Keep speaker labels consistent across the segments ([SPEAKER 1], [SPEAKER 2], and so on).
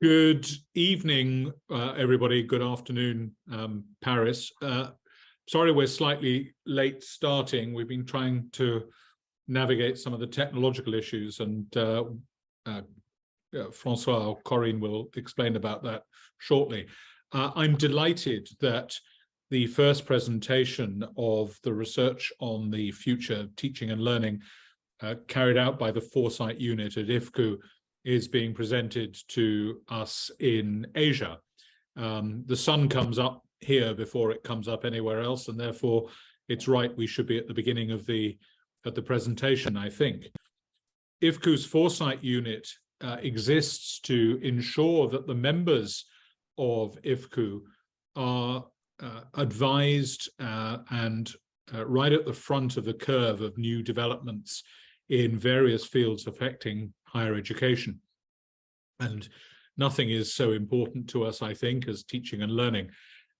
[SPEAKER 1] Good evening, everybody. Good afternoon, Paris. Sorry we're slightly late starting. We've been trying to navigate some of the technological issues, and François or Corinne will explain about that shortly. I'm delighted that the first presentation of the research on the future of teaching and learning carried out by the Foresight unit at IFCU is being presented to us in Asia. The sun comes up here before it comes up anywhere else, and therefore it's right we should be at the beginning of the presentation, I think. IFCU's Foresight unit exists to ensure that the members of IFCU are advised and right at the front of the curve of new developments in various fields affecting higher education. And nothing is so important to us, I think, as teaching and learning.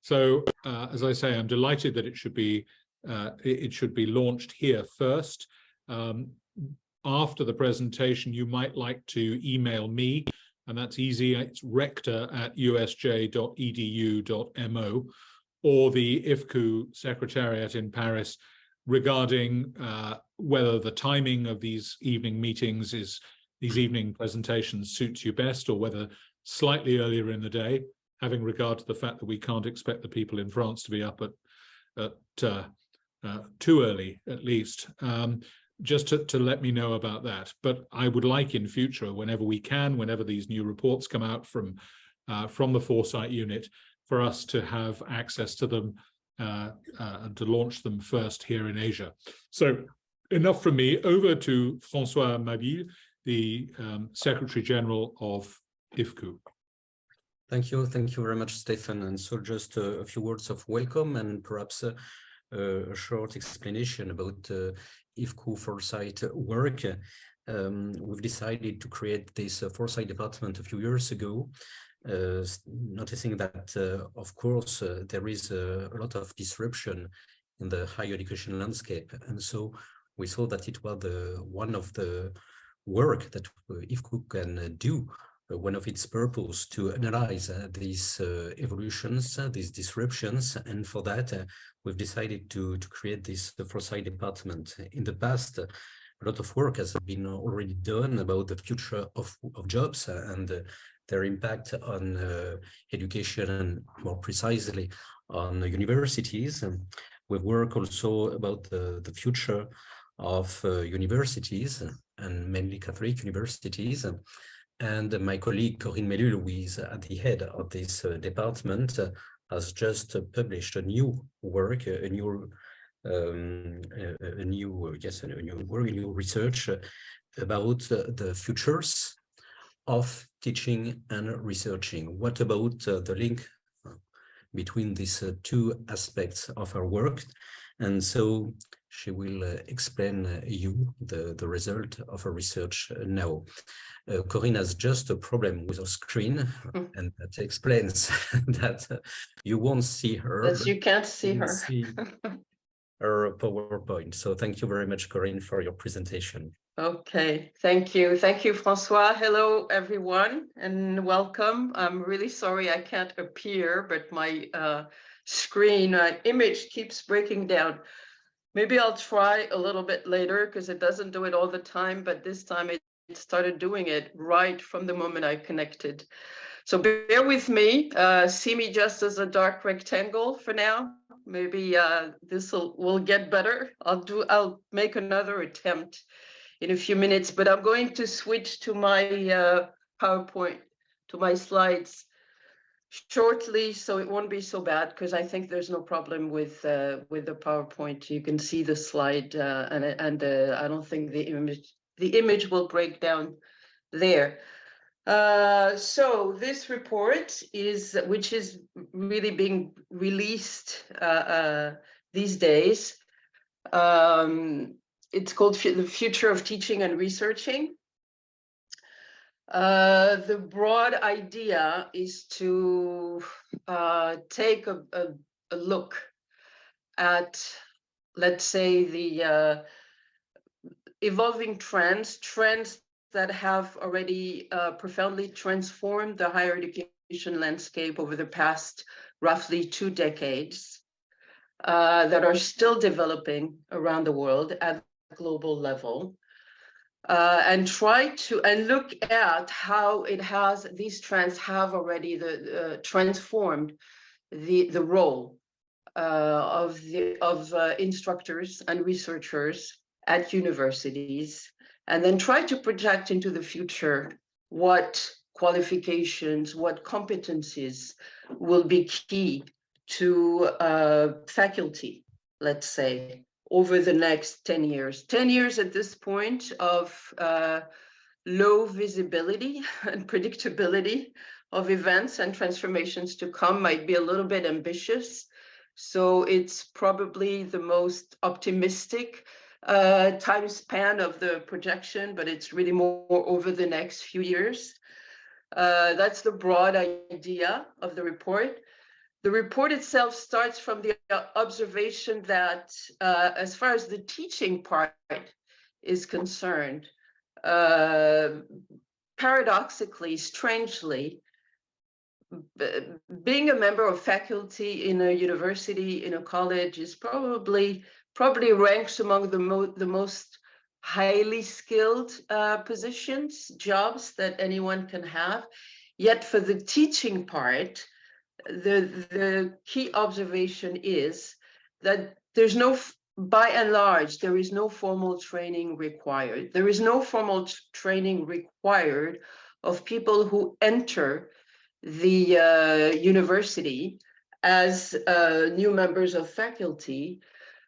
[SPEAKER 1] So, as I say, I'm delighted that it should be launched here first. After the presentation, you might like to email me, and that's easy. It's rector@usj.edu.mo, or the IFCU Secretariat in Paris, regarding whether the timing of these evening meetings these evening presentations suits you best, or whether slightly earlier in the day, having regard to the fact that we can't expect the people in France to be up at too early, at least. Just to let me know about that. But I would like in future, whenever we can, whenever these new reports come out from the Foresight unit, for us to have access to them and to launch them first here in Asia. So enough from me. Over to François Mabille, the Secretary General of IFCU.
[SPEAKER 2] Thank you very much, Stephen. And so just a few words of welcome and perhaps a short explanation about IFCU Foresight work. We've decided to create this Foresight department a few years ago, noticing that, of course, there is a lot of disruption in the higher education landscape. And so we saw that it was one of the work that IFCU can do, one of its purpose to analyze these evolutions, these disruptions. And for that, we've decided to create this Foresight department. In the past, a lot of work has been already done about the future of jobs and their impact on education, and more precisely on universities. We've worked also about the future of universities, and mainly Catholic universities. And my colleague Corinne Mellul, who is at the head of this department, has just published a new work, a new research about the futures of teaching and researching. What about the link between these two aspects of our work? And so she will explain you the result of her research now. Corinne has just a problem with her screen, and that explains that you won't see her.
[SPEAKER 3] Yes, you can't see her.
[SPEAKER 2] See her PowerPoint. So thank you very much, Corinne, for your presentation.
[SPEAKER 3] Okay, thank you. Thank you, François. Hello, everyone, and welcome. I'm really sorry I can't appear, but my screen image keeps breaking down. Maybe I'll try a little bit later because it doesn't do it all the time, but this time it started doing it right from the moment I connected. So bear with me. See me just as a dark rectangle for now. Maybe this will get better. I'll make another attempt in a few minutes, but I'm going to switch to my PowerPoint, to my slides shortly, so it won't be so bad, because I think there's no problem with the PowerPoint. You can see the slide, and I don't think the image will break down there. So this report which is really being released these days. It's called The Future of Teaching and Researching. The broad idea is to take a look at, let's say, the evolving trends that have already profoundly transformed the higher education landscape over the past roughly 2 decades, that are still developing around the world at the global level, and look at how these trends have already transformed the role of instructors and researchers at universities, and then try to project into the future what qualifications, what competencies will be key to faculty, let's say, over the next 10 years. 10 years at this point of low visibility and predictability of events and transformations to come might be a little bit ambitious. So it's probably the most optimistic time span of the projection, but it's really more over the next few years. That's the broad idea of the report. The report itself starts from the observation that as far as the teaching part is concerned, paradoxically, strangely, being a member of faculty in a university, in a college, is probably ranks among the most highly skilled positions, jobs that anyone can have. Yet for the teaching part, the key observation is that there's no, by and large, there is no formal training required. There is no formal training required of people who enter the university as new members of faculty.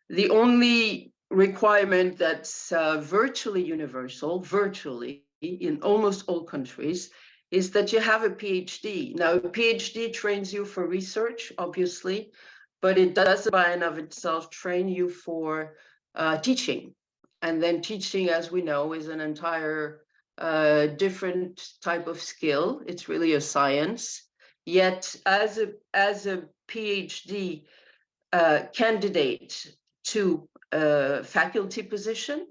[SPEAKER 3] The only requirement that's virtually universal, virtually in almost all countries, is that you have a PhD. Now, a PhD trains you for research, obviously, but it doesn't by and of itself train you for teaching. And then teaching, as we know, is an entire different type of skill. It's really a science. Yet, as a PhD candidate to a faculty position,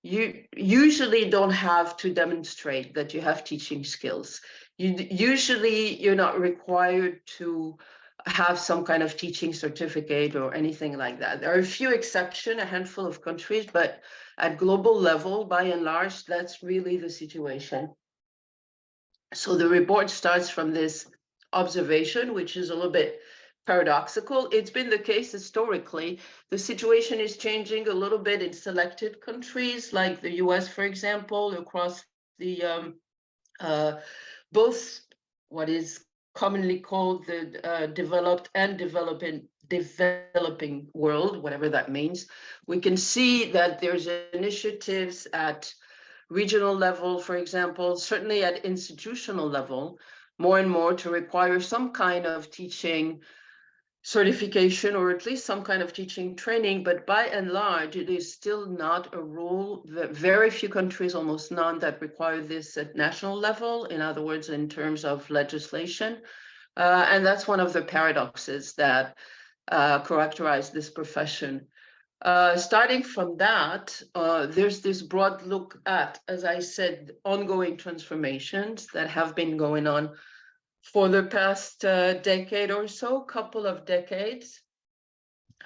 [SPEAKER 3] you usually don't have to demonstrate that you have teaching skills. You're not required to have some kind of teaching certificate or anything like that. There are a few exceptions, a handful of countries, but at global level, by and large, that's really the situation. So the report starts from this observation, which is a little bit paradoxical. It's been the case historically. The situation is changing a little bit in selected countries, like the US, for example, across the both what is commonly called the developed and developing world, whatever that means. We can see that there's initiatives at regional level, for example, certainly at institutional level, more and more to require some kind of teaching certification, or at least some kind of teaching training, but by and large, it is still not a rule. Very few countries, almost none, that require this at national level, in other words, in terms of legislation. And that's one of the paradoxes that characterize this profession. Starting from that, there's this broad look at, as I said, ongoing transformations that have been going on for the past decade or so, couple of decades.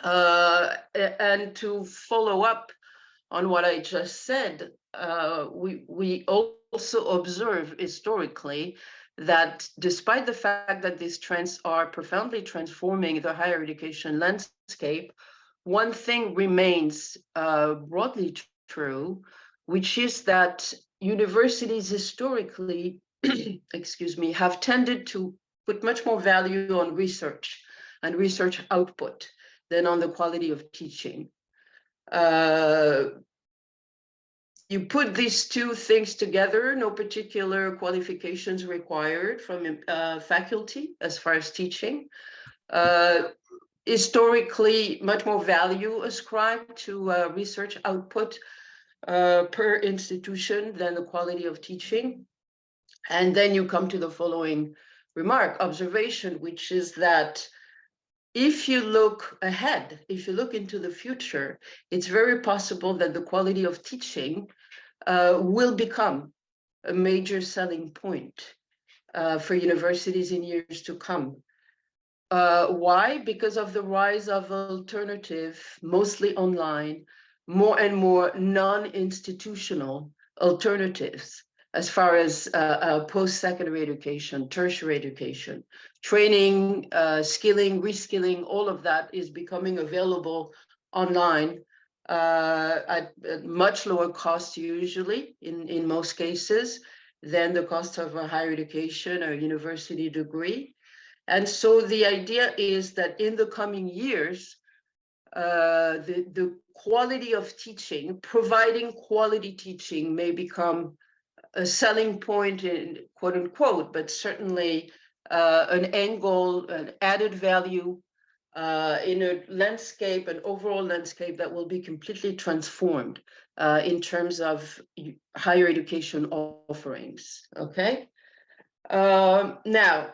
[SPEAKER 3] And to follow up on what I just said, we also observe historically that despite the fact that these trends are profoundly transforming the higher education landscape, one thing remains broadly true, which is that universities historically excuse me, have tended to put much more value on research and research output than on the quality of teaching. You put these two things together, no particular qualifications required from faculty as far as teaching. Historically, much more value ascribed to research output per institution than the quality of teaching. And then you come to the following observation, which is that if you look ahead, if you look into the future, it's very possible that the quality of teaching will become a major selling point for universities in years to come. Why? Because of the rise of alternative, mostly online, more and more non-institutional alternatives as far as post-secondary education, tertiary education, training, skilling, reskilling, all of that is becoming available online at much lower cost usually in most cases than the cost of a higher education or university degree. And so the idea is that in the coming years, the quality of teaching, providing quality teaching may become a selling point in quote unquote, but certainly an angle, an added value in a landscape, an overall landscape that will be completely transformed in terms of higher education offerings, okay? Now,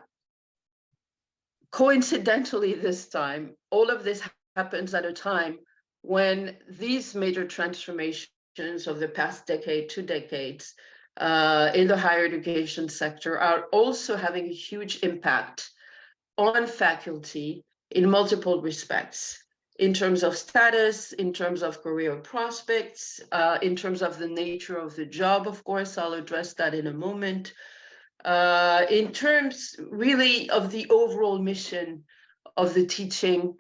[SPEAKER 3] coincidentally this time, all of this happens at a time when these major transformations of the past decade, 2 decades, in the higher education sector are also having a huge impact on faculty in multiple respects, in terms of status, in terms of career prospects, in terms of the nature of the job, of course, I'll address that in a moment, in terms really of the overall mission of the teaching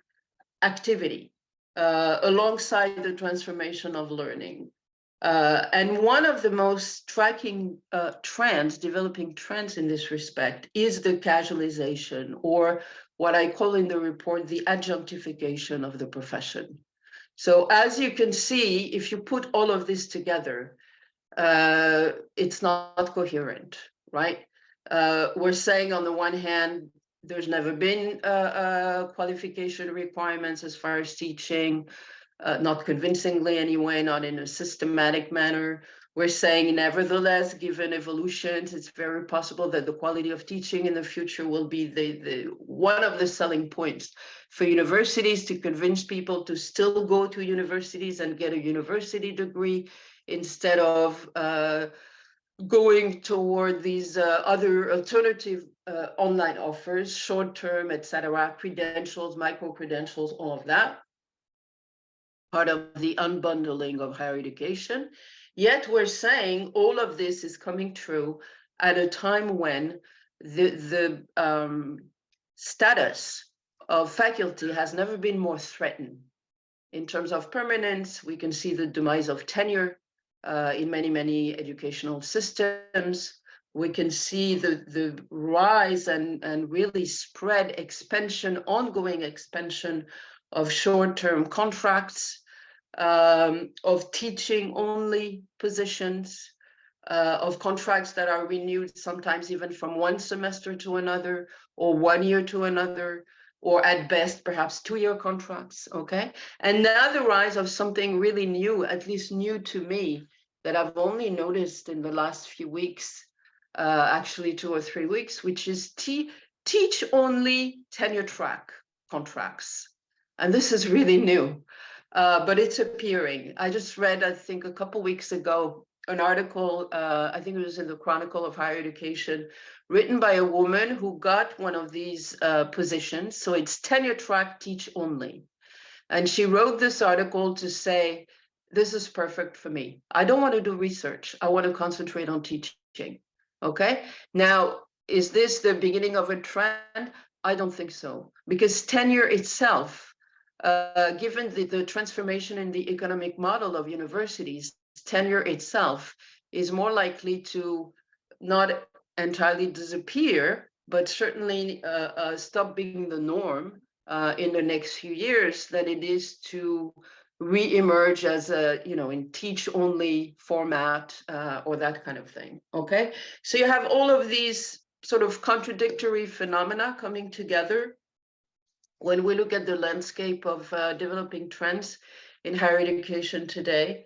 [SPEAKER 3] activity, alongside the transformation of learning. And one of the most striking developing trends in this respect is the casualization, or what I call in the report, the adjunctification of the profession. So as you can see, if you put all of this together, it's not coherent, right? We're saying on the one hand, there's never been qualification requirements as far as teaching, not convincingly anyway, not in a systematic manner. We're saying, nevertheless, given evolutions, it's very possible that the quality of teaching in the future will be one of the selling points for universities, to convince people to still go to universities and get a university degree instead of going toward these other alternative online offers, short-term, etc., credentials, micro-credentials, all of that, part of the unbundling of higher education. Yet we're saying all of this is coming true at a time when the status of faculty has never been more threatened. In terms of permanence, we can see the demise of tenure in many educational systems. We can see the rise and really spread expansion, ongoing expansion of short-term contracts, of teaching-only positions, of contracts that are renewed sometimes even from one semester to another, or 1 year to another, or at best, perhaps 2-year contracts, okay? And now the rise of something really new, at least new to me, that I've only noticed in the last few weeks, actually 2 or 3 weeks, which is teach-only tenure track contracts. And this is really new, but it's appearing. I just read, I think a couple weeks ago, an article, I think it was in the Chronicle of Higher Education, written by a woman who got one of these positions. So it's tenure track, teach only. And she wrote this article to say, this is perfect for me. I don't want to do research. I want to concentrate on teaching. Okay. Now, is this the beginning of a trend? I don't think so, because tenure itself, given the transformation in the economic model of universities, tenure itself is more likely to not entirely disappear, but certainly stop being the norm in the next few years than it is to re-emerge as a, in teach-only format or that kind of thing, okay? So you have all of these sort of contradictory phenomena coming together when we look at the landscape of developing trends in higher education today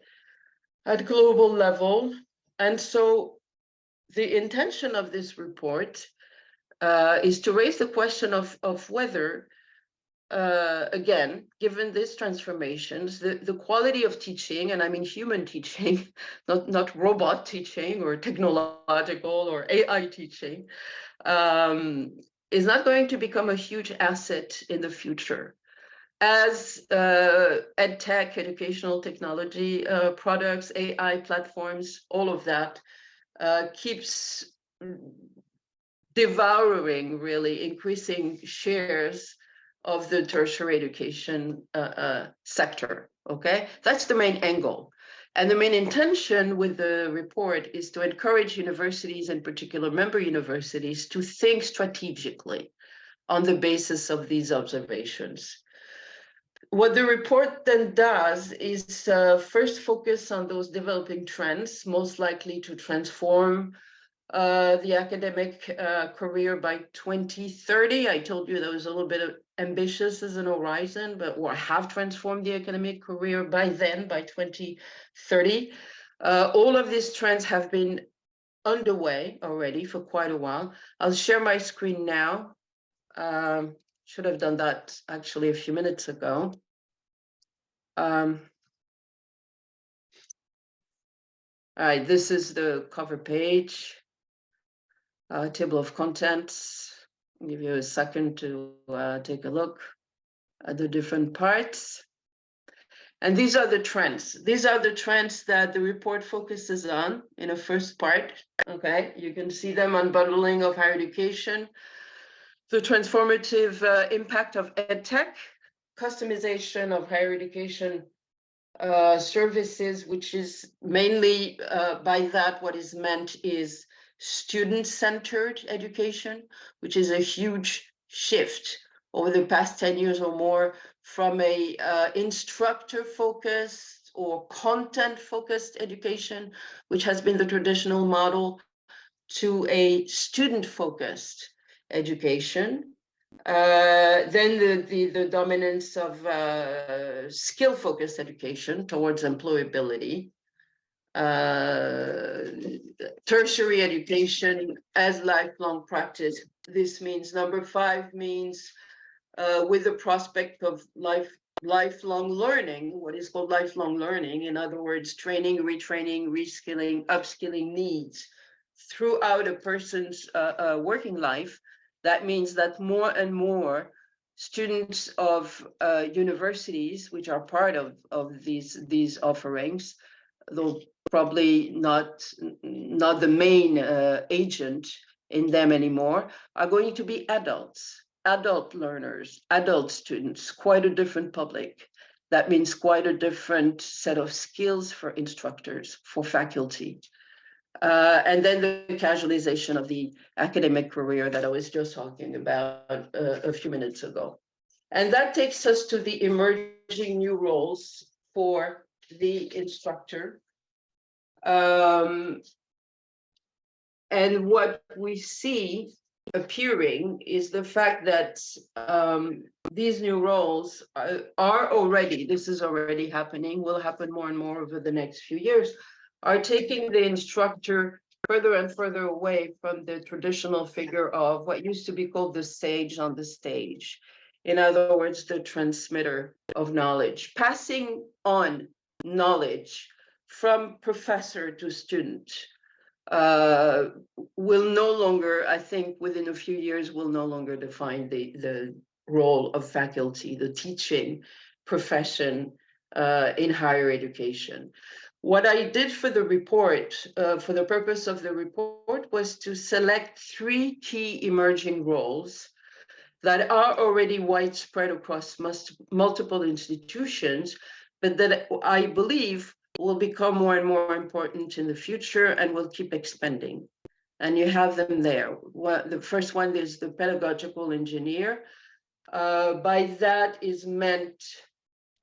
[SPEAKER 3] at global level. And so the intention of this report is to raise the question of whether again, given these transformations, the quality of teaching, and I mean human teaching, not robot teaching or technological or AI teaching, is not going to become a huge asset in the future. As EdTech, educational technology products, AI platforms, all of that keeps devouring, really increasing shares of the tertiary education sector, okay? That's the main angle. And the main intention with the report is to encourage universities, in particular member universities, to think strategically on the basis of these observations. What the report then does is first focus on those developing trends, most likely to transform the academic career by 2030. I told you that was a little bit ambitious as an horizon, but or have transformed the academic career by then, by 2030. All of these trends have been underway already for quite a while. I'll share my screen now. Should have done that actually a few minutes ago. All right, this is the cover page, table of contents. I'll give you a second to take a look at the different parts. And these are the trends. These are the trends that the report focuses on in a first part, okay? You can see them: unbundling of higher education, the transformative impact of EdTech, customization of higher education services, which is mainly by that what is meant is student-centered education, which is a huge shift over the past 10 years or more from a instructor-focused or content-focused education, which has been the traditional model, to a student-focused education. Then the dominance of skill-focused education towards employability. Tertiary education as lifelong practice. This means number 5 means with the prospect of lifelong learning, what is called lifelong learning. In other words, training, retraining, reskilling, upskilling needs throughout a person's working life. That means that more and more students of universities, which are part of these offerings, though probably not the main agent in them anymore, are going to be adult learners, adult students, quite a different public. That means quite a different set of skills for instructors, for faculty. And then the casualization of the academic career that I was just talking about a few minutes ago. And that takes us to the emerging new roles for the instructor. And what we see appearing is the fact that these new roles are already, this is already happening, will happen more and more over the next few years, are taking the instructor further and further away from the traditional figure of what used to be called the sage on the stage. In other words, the transmitter of knowledge, passing on knowledge from professor to student will no longer, I think within a few years, will no longer define the role of faculty, the teaching profession in higher education. What I did for the report, for the purpose of the report, was to select 3 key emerging roles that are already widespread across multiple institutions, but that I believe will become more and more important in the future and will keep expanding. And you have them there. The first one is the pedagogical engineer. By that is meant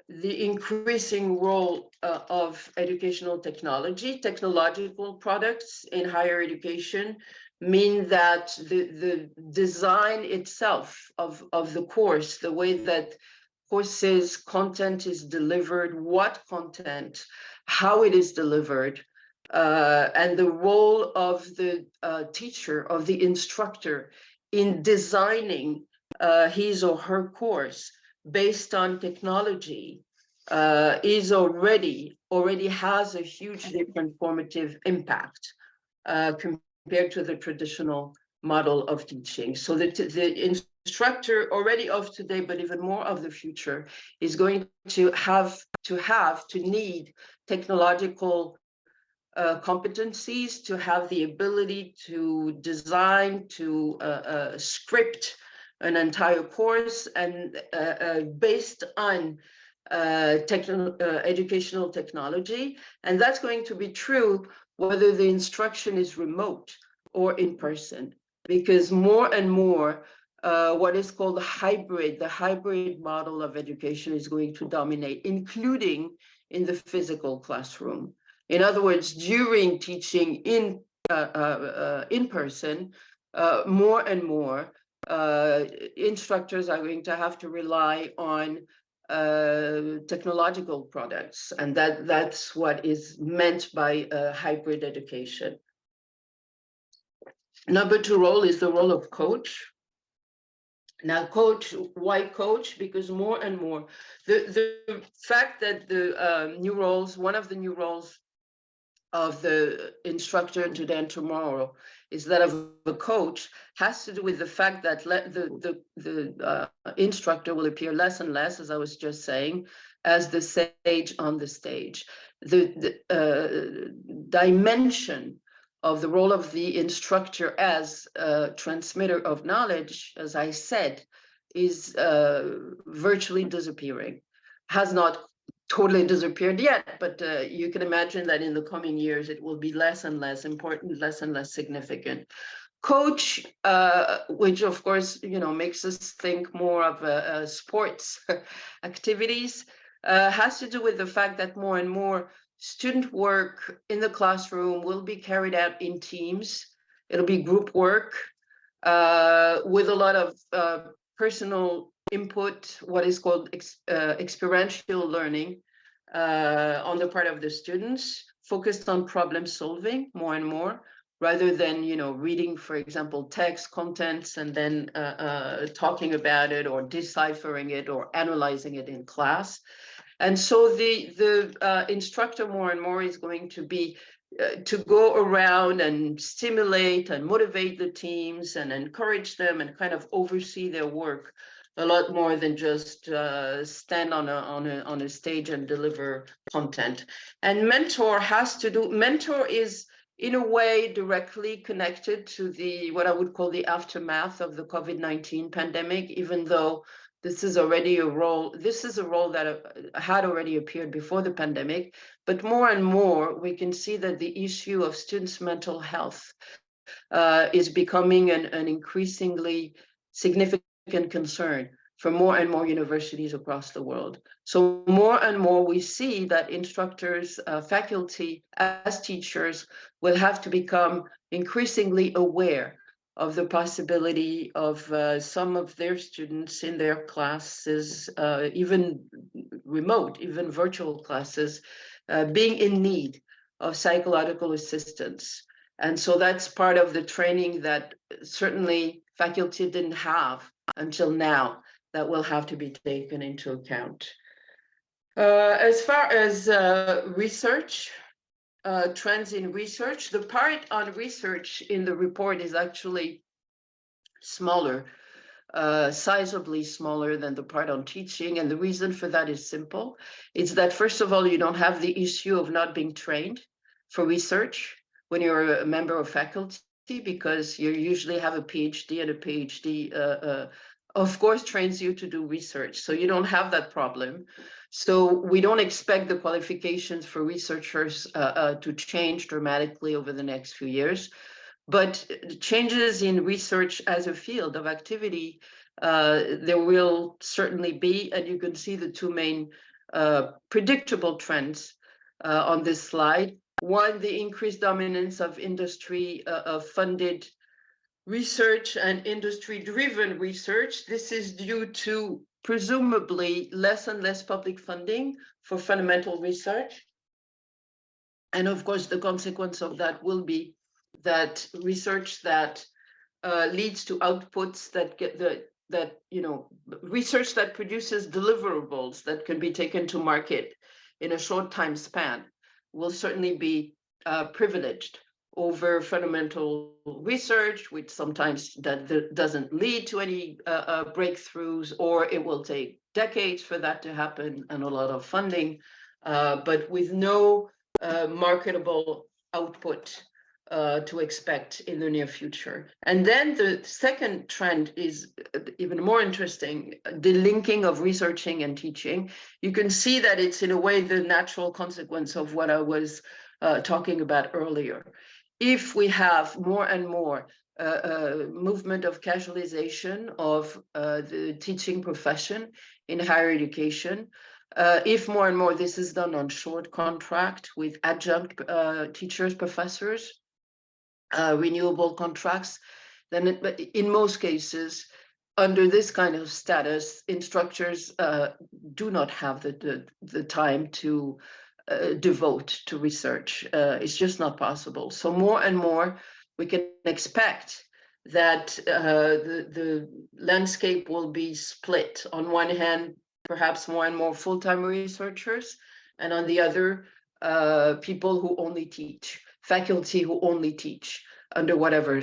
[SPEAKER 3] the increasing role of educational technology. Technological products in higher education mean that the design itself of the course, the way that courses content is delivered, what content, how it is delivered, and the role of the teacher, of the instructor in designing his or her course based on technology is already has a hugely transformative impact compared to the traditional model of teaching. So the instructor already of today, but even more of the future, is going to need technological competencies, to have the ability to design, to script an entire course, and based on educational technology. And that's going to be true whether the instruction is remote or in person, because more and more what is called the hybrid model of education is going to dominate, including in the physical classroom. In other words, during teaching in person, more and more instructors are going to have to rely on technological products, and that's what is meant by hybrid education. Number 2 role is the role of coach. Now, why coach? Because more and more, the fact that the new roles, one of the new roles of the instructor today and tomorrow is that of a coach, has to do with the fact that the instructor will appear less and less, as I was just saying, as the sage on the stage. The dimension of the role of the instructor as a transmitter of knowledge, as I said, is virtually disappearing. Has not totally disappeared yet, but you can imagine that in the coming years, it will be less and less important, less and less significant. Coach, which of course, makes us think more of sports activities, has to do with the fact that more and more student work in the classroom will be carried out in teams. It'll be group work with a lot of personal input, what is called experiential learning on the part of the students, focused on problem solving more and more, rather than reading, for example, text contents and then talking about it or deciphering it or analyzing it in class. And so the instructor more and more is going to be to go around and stimulate and motivate the teams and encourage them and kind of oversee their work a lot more than just stand on a stage and deliver content. And mentor is in a way directly connected to what I would call the aftermath of the COVID-19 pandemic, even though this is a role that had already appeared before the pandemic. But more and more, we can see that the issue of students' mental health is becoming an increasingly significant concern for more and more universities across the world. So more and more we see that instructors, faculty, as teachers, will have to become increasingly aware of the possibility of some of their students in their classes, even remote, even virtual classes, being in need of psychological assistance. And so that's part of the training that certainly faculty didn't have until now, that will have to be taken into account. As far as research, trends in research, the part on research in the report is actually smaller, sizably smaller than the part on teaching. And the reason for that is simple. It's that, first of all, you don't have the issue of not being trained for research when you're a member of faculty, because you usually have a PhD, and a PhD, of course, trains you to do research. So you don't have that problem. So we don't expect the qualifications for researchers to change dramatically over the next few years. But changes in research as a field of activity, there will certainly be, and you can see the two main predictable trends on this slide. One, the increased dominance of industry funded research and industry-driven research. This is due to presumably less and less public funding for fundamental research. And of course, the consequence of that will be that research that leads to outputs that that, you know, research that produces deliverables that can be taken to market in a short time span will certainly be privileged over fundamental research, which sometimes that doesn't lead to any breakthroughs, or it will take decades for that to happen and a lot of funding, but with no marketable output to expect in the near future. And then the second trend is even more interesting, the linking of researching and teaching. You can see that it's in a way the natural consequence of what I was talking about earlier. If we have more and more movement of casualization of the teaching profession in higher education, if more and more this is done on short contract with adjunct teachers, professors, renewable contracts, then in most cases, under this kind of status, instructors do not have the time to devote to research. It's just not possible. So more and more, we can expect that the landscape will be split. On one hand, perhaps more and more full-time researchers, and on the other, people who only teach, faculty who only teach under whatever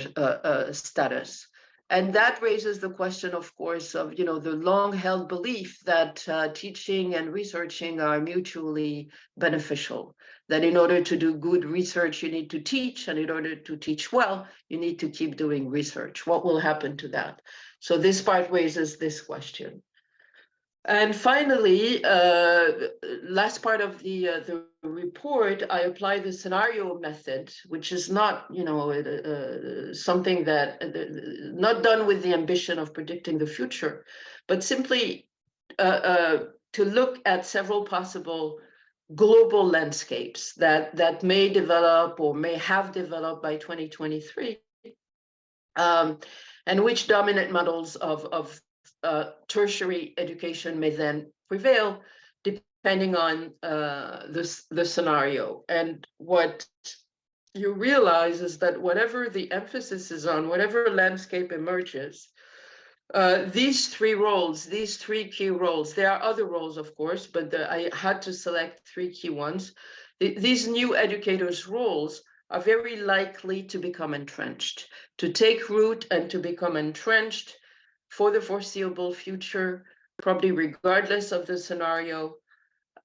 [SPEAKER 3] status. And that raises the question, of course, of, you know, the long-held belief that teaching and researching are mutually beneficial, that in order to do good research, you need to teach, and in order to teach well, you need to keep doing research. What will happen to that? So this part raises this question. And finally, last part of the report, I apply the scenario method, which is not, you know, something that not done with the ambition of predicting the future, but simply to look at several possible global landscapes that may develop or may have developed by 2023, and which dominant models of tertiary education may then prevail, depending on the scenario. And what you realize is that whatever the emphasis is on, whatever landscape emerges, these three roles, these three key roles, there are other roles, of course, but I had to select three key ones. These new educators' roles are very likely to become entrenched, to take root and to become entrenched for the foreseeable future, probably regardless of the scenario.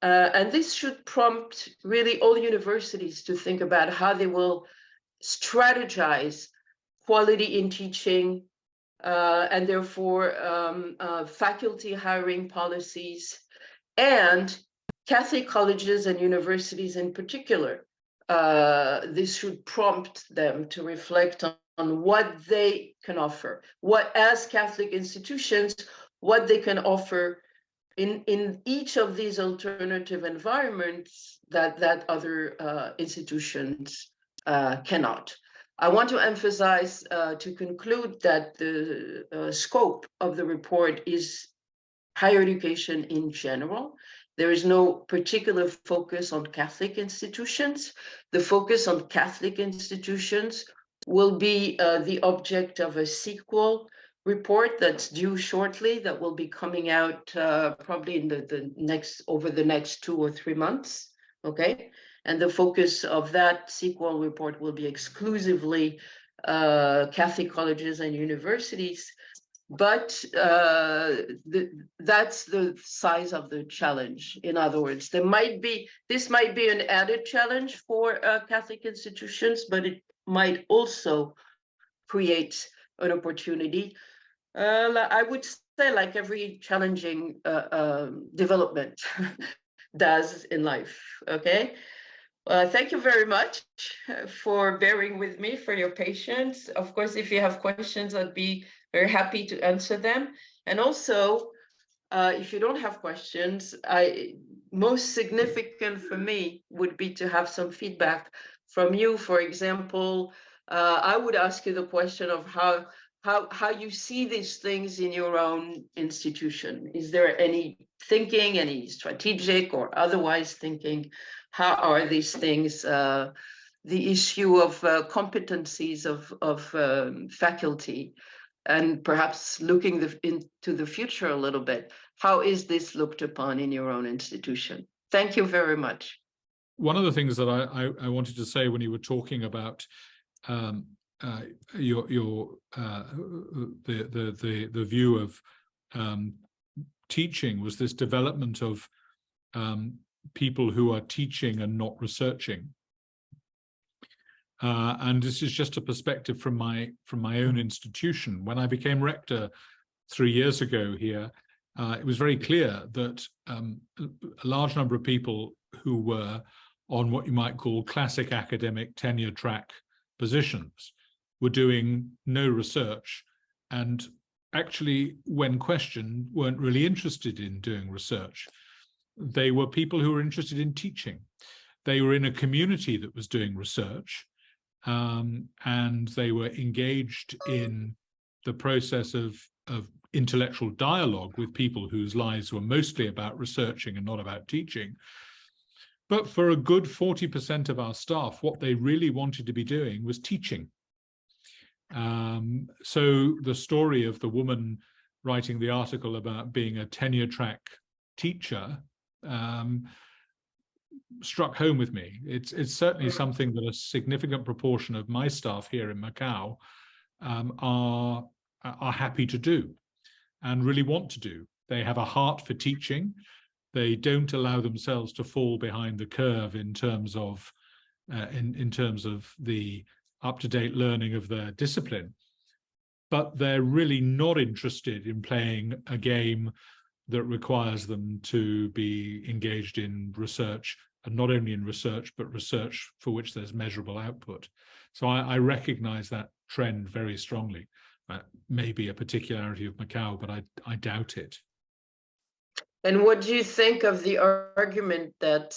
[SPEAKER 3] And this should prompt really all universities to think about how they will strategize quality in teaching, and therefore faculty hiring policies, and Catholic colleges and universities in particular. This should prompt them to reflect on what they can offer, what as Catholic institutions, what they can offer in each of these alternative environments that other institutions cannot. I want to emphasize to conclude that the scope of the report is higher education in general. There is no particular focus on Catholic institutions. The focus on Catholic institutions will be the object of a sequel report that's due shortly, that will be coming out probably in over the next 2 or 3 months, okay? And the focus of that sequel report will be exclusively Catholic colleges and universities. But that's the size of the challenge. In other words, this might be an added challenge for Catholic institutions, but it might also create an opportunity. I would say, like every challenging development does in life, okay? Thank you very much for bearing with me, for your patience. Of course, if you have questions, I'd be very happy to answer them. And also, if you don't have questions, most significant for me would be to have some feedback from you. For example, I would ask you the question of how you see these things in your own institution. Is there any thinking, any strategic or otherwise thinking? How are these things, the issue of competencies of faculty, and perhaps looking into the future a little bit. How is this looked upon in your own institution? Thank you very much.
[SPEAKER 1] One of the things that I wanted to say when you were talking about the view of teaching was this development of people who are teaching and not researching. And this is just a perspective from my own institution. When I became rector 3 years ago here, it was very clear that a large number of people who were on what you might call classic academic tenure track positions were doing no research, and actually, when questioned, weren't really interested in doing research. They were people who were interested in teaching. They were in a community that was doing research, and they were engaged in the process of intellectual dialogue with people whose lives were mostly about researching and not about teaching. But for a good 40% of our staff, what they really wanted to be doing was teaching. So the story of the woman writing the article about being a tenure track teacher struck home with me. It's certainly something that a significant proportion of my staff here in Macao are happy to do and really want to do. They have a heart for teaching. They don't allow themselves to fall behind the curve in terms of the up-to-date learning of their discipline, but they're really not interested in playing a game that requires them to be engaged in research, and not only in research, but research for which there's measurable output. So I recognize that trend very strongly. Maybe a particularity of Macao, but I doubt it.
[SPEAKER 3] And what do you think of the argument that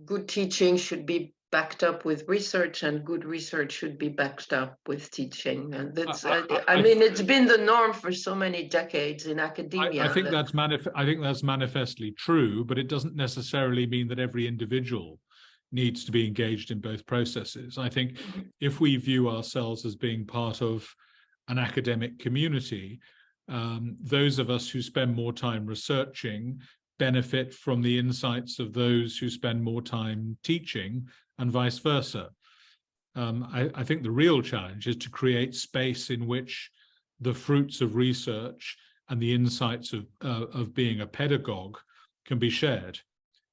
[SPEAKER 3] good teaching should be backed up with research and good research should be backed up with teaching? And that's, I mean, it's been the norm for so many decades in academia.
[SPEAKER 1] I think that's manifestly true, but it doesn't necessarily mean that every individual needs to be engaged in both processes. I think if we view ourselves as being part of an academic community, those of us who spend more time researching benefit from the insights of those who spend more time teaching, and vice versa. I think the real challenge is to create space in which the fruits of research and the insights of being a pedagogue can be shared.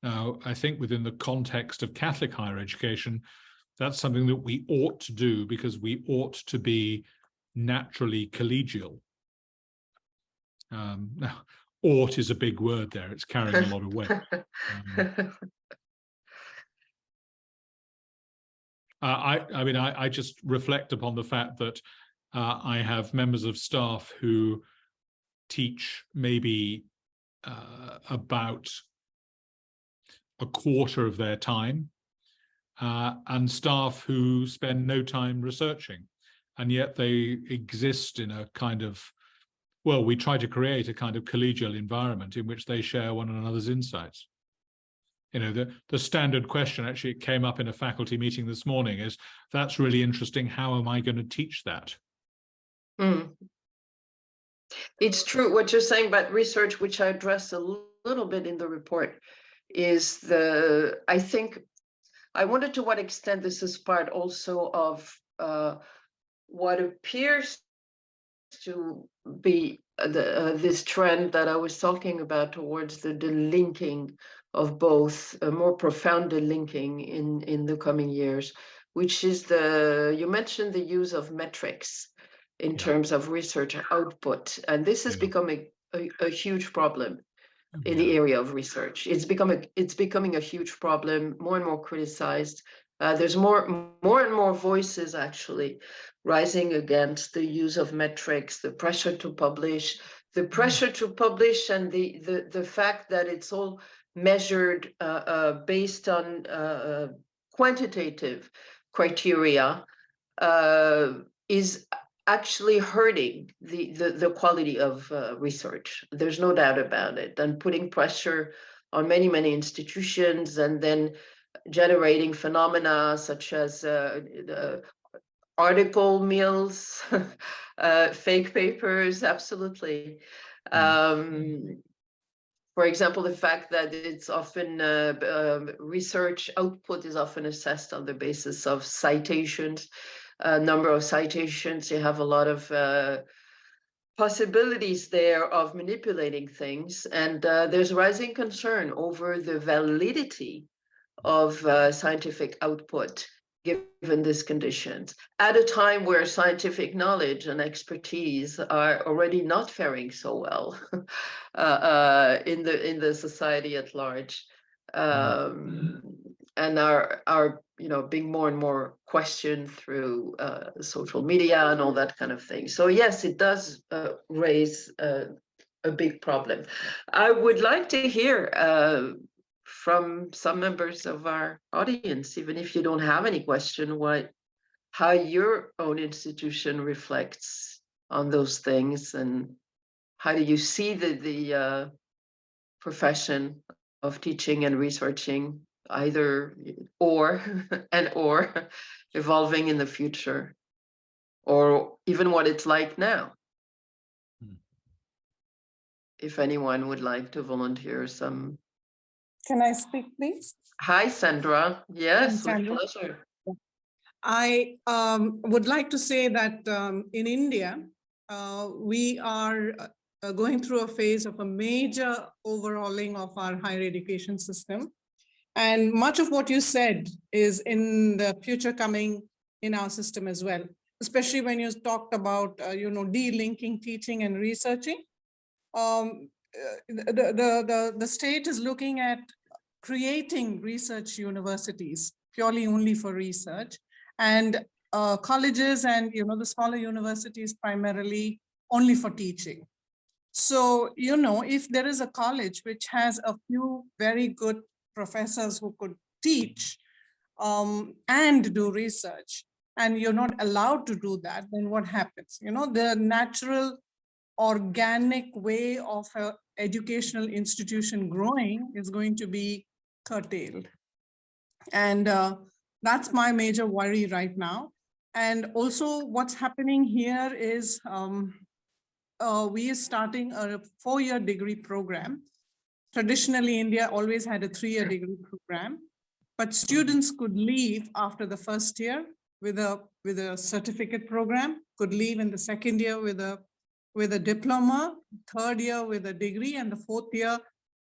[SPEAKER 1] Now, I think within the context of Catholic higher education, that's something that we ought to do because we ought to be naturally collegial. Now, ought is a big word there. It's carrying a lot of weight. I mean, I just reflect upon the fact that I have members of staff who teach maybe about a quarter of their time, and staff who spend no time researching, and yet they exist in a kind of, well, we try to create a kind of collegial environment in which they share one another's insights. You know, the standard question, actually, it came up in a faculty meeting this morning, is, that's really interesting, how am I going to teach that?
[SPEAKER 3] It's true what you're saying about research, which I address a little bit in the report, is I think, I wonder to what extent this is part also of what appears to be this trend that I was talking about towards the linking of both, more profound linking in the coming years, which is you mentioned the use of metrics in terms of research output, and this is becoming a huge problem in the area of research. It's becoming a huge problem, more and more criticized. There's more and more voices actually rising against the use of metrics, the pressure to publish, and the fact that it's all measured based on quantitative criteria is actually hurting the quality of research. There's no doubt about it, and putting pressure on many institutions, and then generating phenomena such as article mills, fake papers, absolutely. For example, the fact that it's often research output is often assessed on the basis of citations, number of citations. You have a lot of possibilities there of manipulating things, and there's rising concern over the validity of scientific output given these conditions at a time where scientific knowledge and expertise are already not faring so well in the society at large, and are being more and more questioned through social media and all that kind of thing. So yes, it does raise a big problem. I would like to hear from some members of our audience, even if you don't have any question, how your own institution reflects on those things, and how do you see the profession of teaching and researching either or evolving in the future, or even what it's like now. If anyone would like to volunteer some.
[SPEAKER 4] Can I speak, please?
[SPEAKER 3] Hi, Sandra. Yes, with
[SPEAKER 4] Sandra.
[SPEAKER 3] pleasure.
[SPEAKER 4] I would like to say that in India, we are going through a phase of a major overhauling of our higher education system. And much of what you said is in the future coming in our system as well, especially when you talked about, de-linking teaching and researching. The state is looking at creating research universities purely only for research, and colleges and the smaller universities primarily only for teaching. So if there is a college which has a few very good professors who could teach and do research, and you're not allowed to do that, then what happens? The natural organic way of an educational institution growing is going to be curtailed. And that's my major worry right now. And also what's happening here is we are starting a 4-year degree program. Traditionally, India always had a 3-year degree program, but students could leave after the first year with a certificate program, could leave in the second year with a diploma, third year with a degree, and the fourth year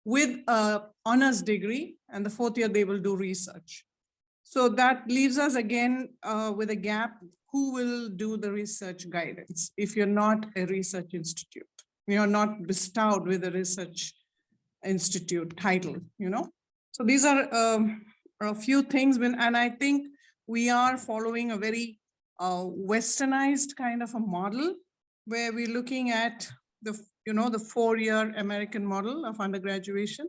[SPEAKER 4] with a honors degree, and the fourth year they will do research. So that leaves us again with a gap. Who will do the research guidance if you're not a research institute? You're not bestowed with a research institute title, So these are a few things, and I think we are following a very westernized kind of a model where we're looking at the 4-year American model of undergraduation.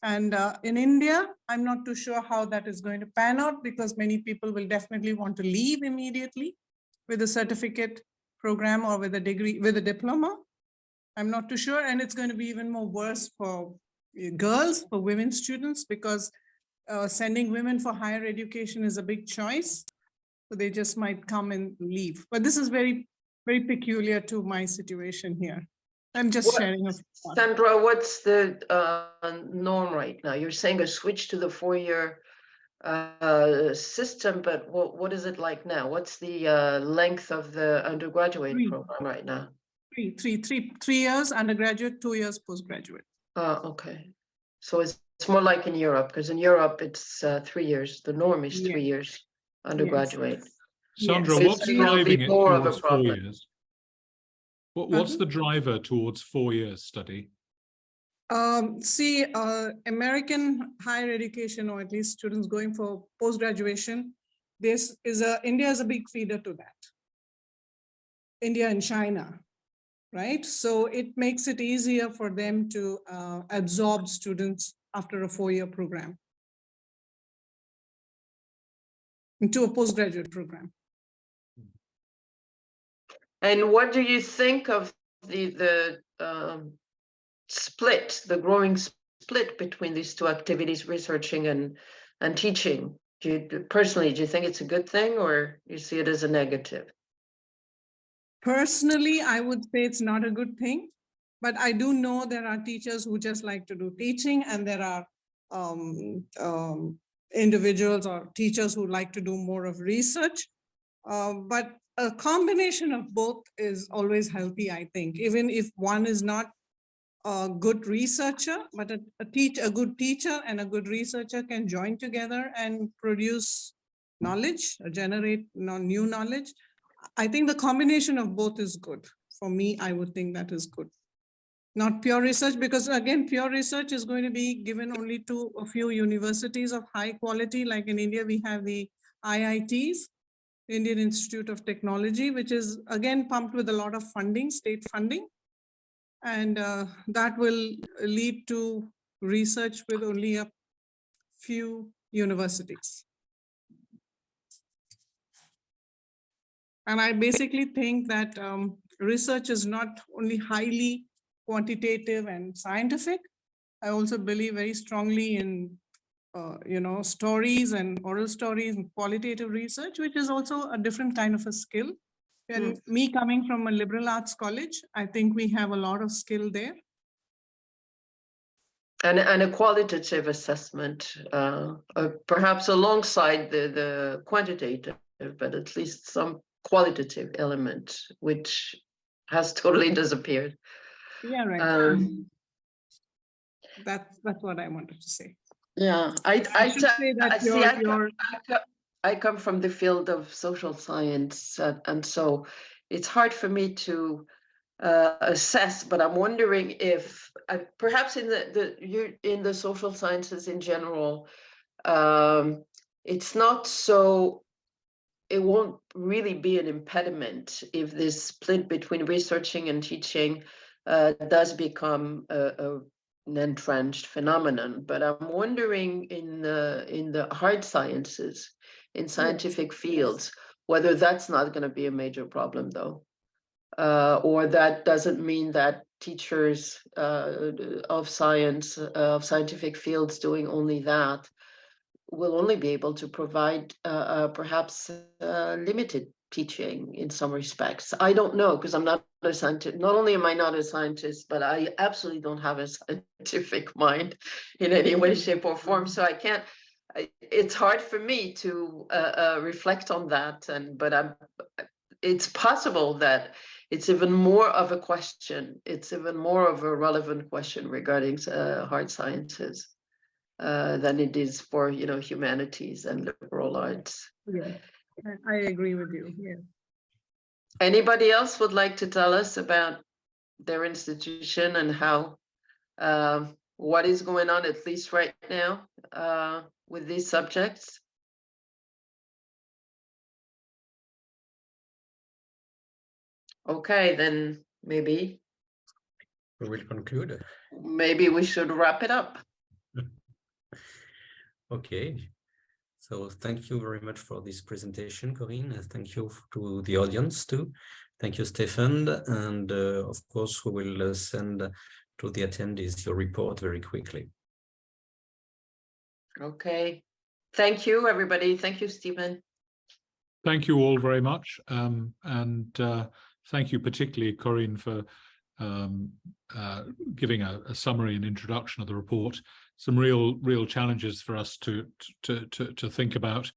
[SPEAKER 4] And in India, I'm not too sure how that is going to pan out, because many people will definitely want to leave immediately with a certificate program or with a degree, with a diploma. I'm not too sure. And it's going to be even more worse for girls, for women students, because sending women for higher education is a big choice. So they just might come and leave. But this is very, very peculiar to my situation here. I'm just sharing.
[SPEAKER 3] Sandra, what's the norm right now? You're saying a switch to the 4-year system, but what is it like now? What's the length of the undergraduate program right now?
[SPEAKER 4] 3 years undergraduate, 2 years postgraduate.
[SPEAKER 3] Okay. So it's more like in Europe, because in Europe it's 3 years. The norm is 3 years undergraduate.
[SPEAKER 4] Yes.
[SPEAKER 1] Sandra,
[SPEAKER 3] Yes.
[SPEAKER 1] what's driving it
[SPEAKER 3] more of a
[SPEAKER 1] towards 4 years? What's the driver towards 4 years study?
[SPEAKER 4] American higher education, or at least students going for post-graduation, India is a big feeder to that. India and China, right? So it makes it easier for them to absorb students after a 4-year program into a postgraduate program.
[SPEAKER 3] And what do you think of the split, the growing split between these two activities, researching and teaching? personally, do you think it's a good thing or you see it as a negative?
[SPEAKER 4] Personally, I would say it's not a good thing, but I do know there are teachers who just like to do teaching, and there are individuals or teachers who like to do more of research. But a combination of both is always healthy, I think, even if one is not a good researcher, but a good teacher and a good researcher can join together and produce knowledge, or generate new knowledge. I think the combination of both is good. For me, I would think that is good. Not pure research, because again, pure research is going to be given only to a few universities of high quality. Like in India, we have the IITs, Indian Institute of Technology, which is again pumped with a lot of funding, state funding. And that will lead to research with only a few universities. And I basically think that research is not only highly quantitative and scientific. I also believe very strongly in stories and oral stories and qualitative research, which is also a different kind of a skill. And me coming from a liberal arts college, I think we have a lot of skill there.
[SPEAKER 3] And a qualitative assessment, perhaps alongside the quantitative, but at least some qualitative element, which has totally disappeared.
[SPEAKER 4] Yeah, right. That's what I wanted to say.
[SPEAKER 3] Yeah, I come from the field of social science, and so it's hard for me to assess. But I'm wondering if perhaps in the social sciences in general, it's not so. It won't really be an impediment if this split between researching and teaching does become an entrenched phenomenon. But I'm wondering in the hard sciences, in scientific fields, whether that's not going to be a major problem, though, or that doesn't mean that teachers of science, of scientific fields doing only that will only be able to provide perhaps limited teaching in some respects. I don't know, because I'm not a scientist. Not only am I not a scientist, but I absolutely don't have a scientific mind in any way, shape, or form. So I can't. It's hard for me to reflect on that. But it's possible that it's even more of a question. It's even more of a relevant question regarding hard sciences than it is for humanities and liberal arts.
[SPEAKER 4] Yeah, I agree with you. Yeah.
[SPEAKER 3] Anybody else would like to tell us about their institution and how what is going on, at least right now, with these subjects? Okay, then maybe
[SPEAKER 2] we will conclude.
[SPEAKER 3] Maybe we should wrap it up.
[SPEAKER 2] Okay, so thank you very much for this presentation, Corinne, and thank you to the audience too. Thank you, Stephen, and of course we will send to the attendees your report very quickly.
[SPEAKER 3] Okay, thank you, everybody. Thank you, Stephen.
[SPEAKER 1] Thank you all very much, and thank you particularly, Corinne, for giving a summary and introduction of the report. Some real challenges for us to think about.